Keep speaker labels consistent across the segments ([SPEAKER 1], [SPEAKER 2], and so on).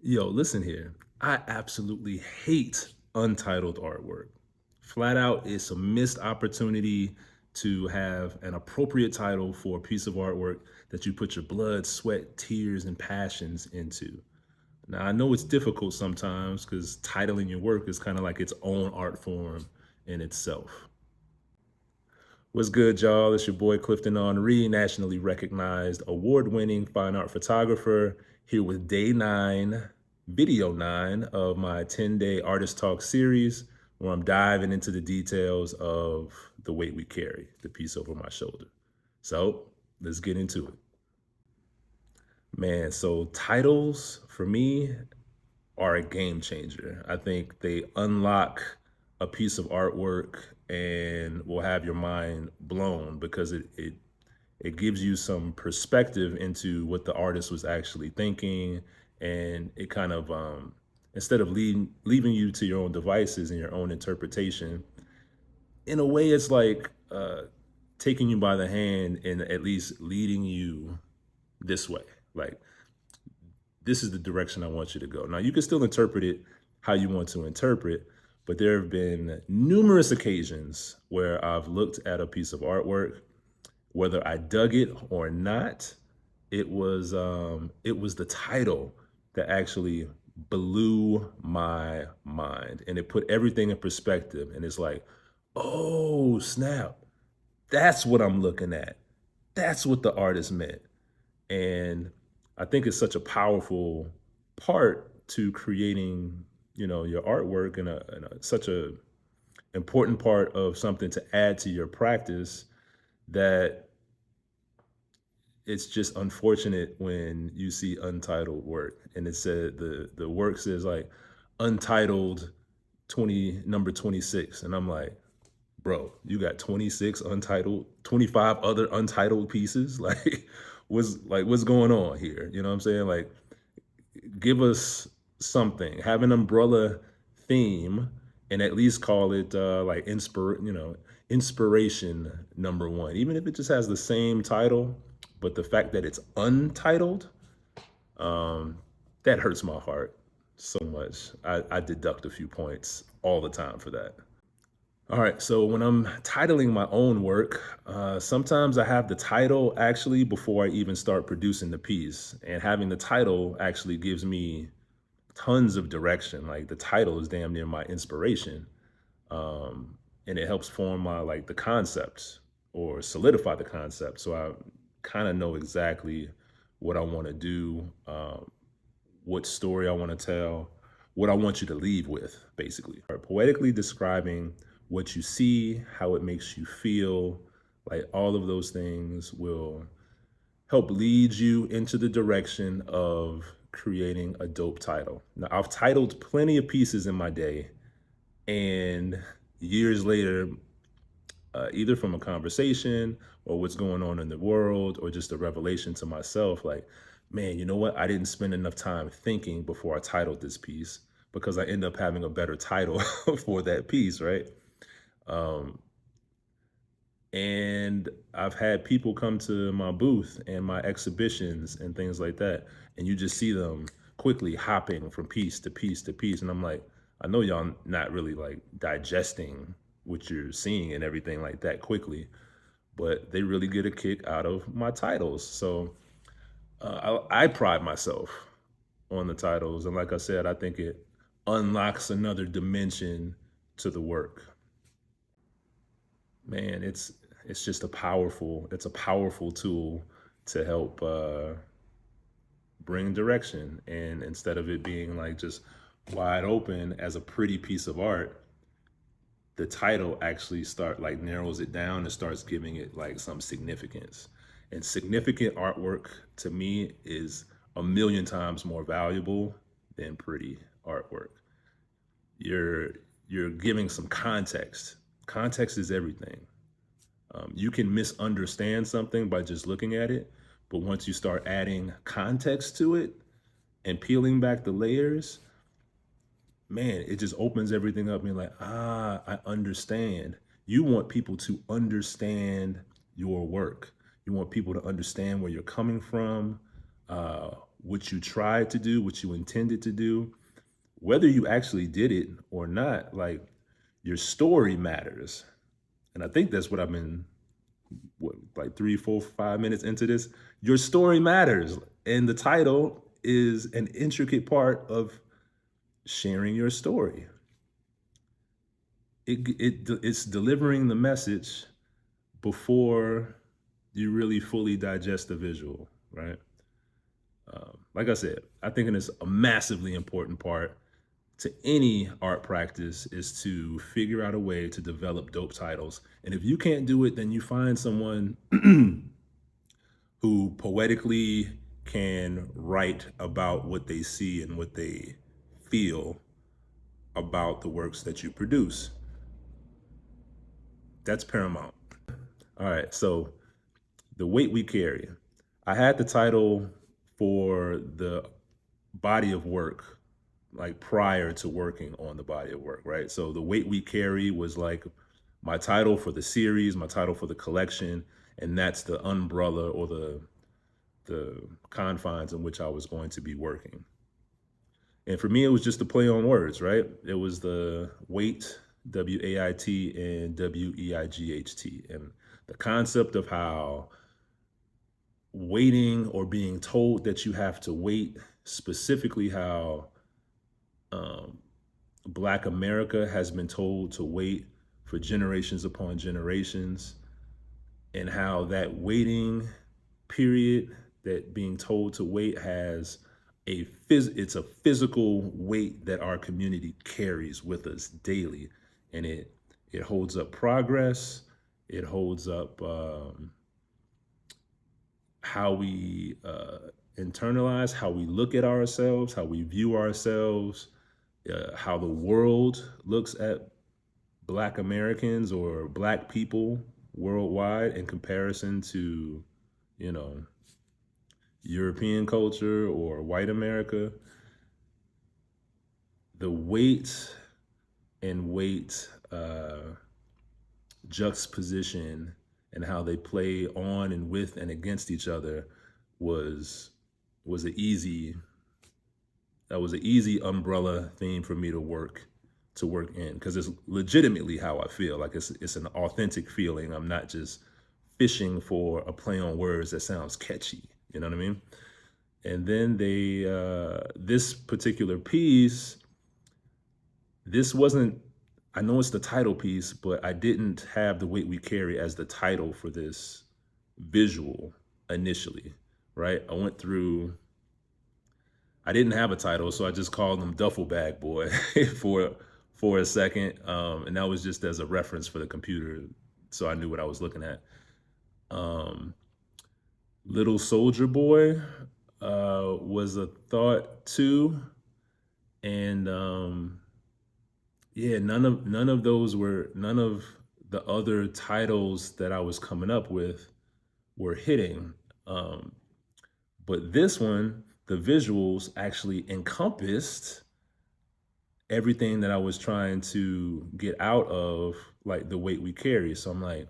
[SPEAKER 1] Yo, listen here. I absolutely hate untitled artwork. Flat out, it's a missed opportunity to have an appropriate title for a piece of artwork that you put your blood, sweat, tears, and passions into. Now, I know it's difficult sometimes because titling your work is kind of like its own art form in itself. What's good, y'all? It's your boy Clifton Henri, nationally recognized award-winning fine art photographer, here with day 9, video 9 of my 10-day artist talk series, where I'm diving into the details of the weight we carry, the piece over my shoulder. So let's get into it. Man, so titles for me are a game changer. I think they unlock a piece of artwork and will have your mind blown because it gives you some perspective into what the artist was actually thinking, and it kind of instead of leaving you to your own devices and your own interpretation, in a way it's like taking you by the hand and at least leading you this way. Like, this is the direction I want you to go. Now, you can still interpret it how you want to interpret, but there have been numerous occasions where I've looked at a piece of artwork, whether I dug it or not. It was the title that actually blew my mind, and it put everything in perspective. And it's like, oh snap, that's what I'm looking at. That's what the artist meant. And I think it's such a powerful part to creating, your artwork, and such a important part of something to add to your practice, that it's just unfortunate when you see untitled work and it said the work says like untitled 20 number 26, and I'm like, bro, you got 26 untitled, 25 other untitled pieces. What's going on here? You know what I'm saying? Like, give us something, have an umbrella theme, and at least call it like inspiration number 1, even if it just has the same title. But the fact that it's untitled, that hurts my heart so much. I deduct a few points all the time for that. All right, so when I'm titling my own work, sometimes I have the title actually before I even start producing the piece. And having the title actually gives me tons of direction. Like, the title is damn near my inspiration. And it helps form my, like, the concept, or solidify the concept. So I kind of know exactly what I want to do, what story I want to tell, what I want you to leave with, basically. Poetically describing what you see, how it makes you feel, like all of those things will help lead you into the direction of creating a dope title. Now, I've titled plenty of pieces in my day, and years later, either from a conversation or what's going on in the world, or just a revelation to myself, like, man, you know what? I didn't spend enough time thinking before I titled this piece, because I end up having a better title for that piece, right? Um, and I've had people come to my booth and my exhibitions and things like that, and you just see them quickly hopping from piece to piece to piece. And I'm like, I know y'all not really like digesting what you're seeing and everything like that quickly, but they really get a kick out of my titles. So I pride myself on the titles. And like I said, I think it unlocks another dimension to the work. Man, it's just it's a powerful tool to help bring direction. And instead of it being like just wide open as a pretty piece of art, the title actually narrows it down and starts giving it like some significance. And significant artwork to me is a million times more valuable than pretty artwork. You're you're giving some context. Context is everything. You can misunderstand something by just looking at it, but once you start adding context to it and peeling back the layers, man, it just opens everything up. And you're like, I understand. You want people to understand your work. You want people to understand where you're coming from, what you tried to do, what you intended to do, whether you actually did it or not, like your story matters. And I think that's what I've been, like 3, 4, 5 minutes into this. Your story matters. And the title is an intricate part of sharing your story. It's delivering the message before you really fully digest the visual, right? Like I said, I think it's a massively important part to any art practice is to figure out a way to develop dope titles. And if you can't do it, then you find someone who poetically can write about what they see and what they feel about the works that you produce. That's paramount. All right, so the weight we carry. I had the title for the body of work, like prior to working on the body of work, right? So the weight we carry was like my title for the series, my title for the collection, and that's the umbrella or the confines in which I was going to be working. And for me, it was just a play on words, right? It was the weight, W-A-I-T, and W-E-I-G-H-T. And the concept of how waiting or being told that you have to wait, specifically how Black America has been told to wait for generations upon generations, and how that waiting period, that being told to wait, has it's a physical weight that our community carries with us daily, and it holds up progress. It holds up how we internalize, how we look at ourselves, how we view ourselves, how the world looks at Black Americans or Black people worldwide in comparison to, you know, European culture or white America. The weight and weight juxtaposition and how they play on and with and against each other was an easy umbrella theme for me to work in, because it's legitimately how I feel. Like it's an authentic feeling. I'm not just fishing for a play on words that sounds catchy. You know what I mean? And then this particular piece, this wasn't, I know it's the title piece, but I didn't have the weight we carry as the title for this visual initially, right? I didn't have a title, so I just called him Duffel Bag Boy for a second. And that was just as a reference for the computer, so I knew what I was looking at. Little Soldier Boy was a thought too. And yeah, none of the other titles that I was coming up with were hitting. But this one, the visuals actually encompassed everything that I was trying to get out of, like, the weight we carry. So I'm like,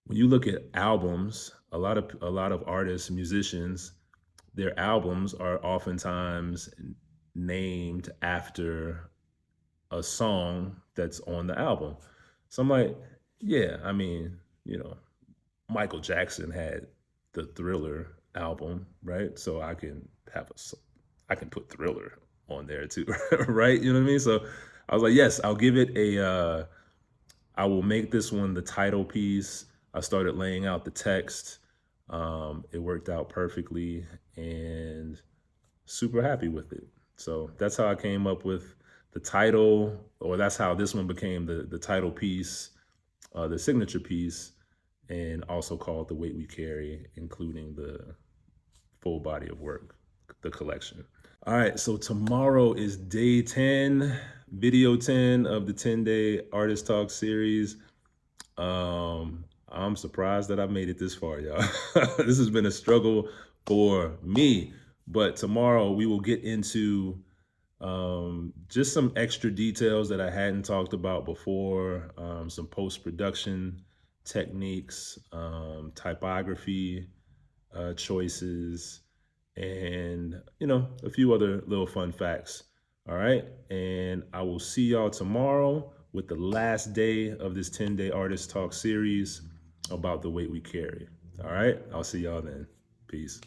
[SPEAKER 1] when you look at albums, a lot of artists, musicians, their albums are oftentimes named after a song that's on the album. So I'm like, yeah, I mean, Michael Jackson had the Thriller album, right? So I can put Thriller on there too, right? You know what I mean? So I was like, yes, I'll give it I will make this one the title piece. I started laying out the text. It worked out perfectly, and super happy with it. So that's how I came up with the title, or that's how this one became the title piece, the signature piece, and also called The Weight We Carry, including the full body of work, the collection. All right, so tomorrow is day 10, video 10 of the 10-day Artist Talk series. I'm surprised that I made it this far, y'all. This has been a struggle for me, but tomorrow we will get into just some extra details that I hadn't talked about before, some post-production techniques, typography choices, and, you know, a few other little fun facts. All right. And I will see y'all tomorrow with the last day of this 10-day artist talk series about the weight we carry. All right. I'll see y'all then. Peace.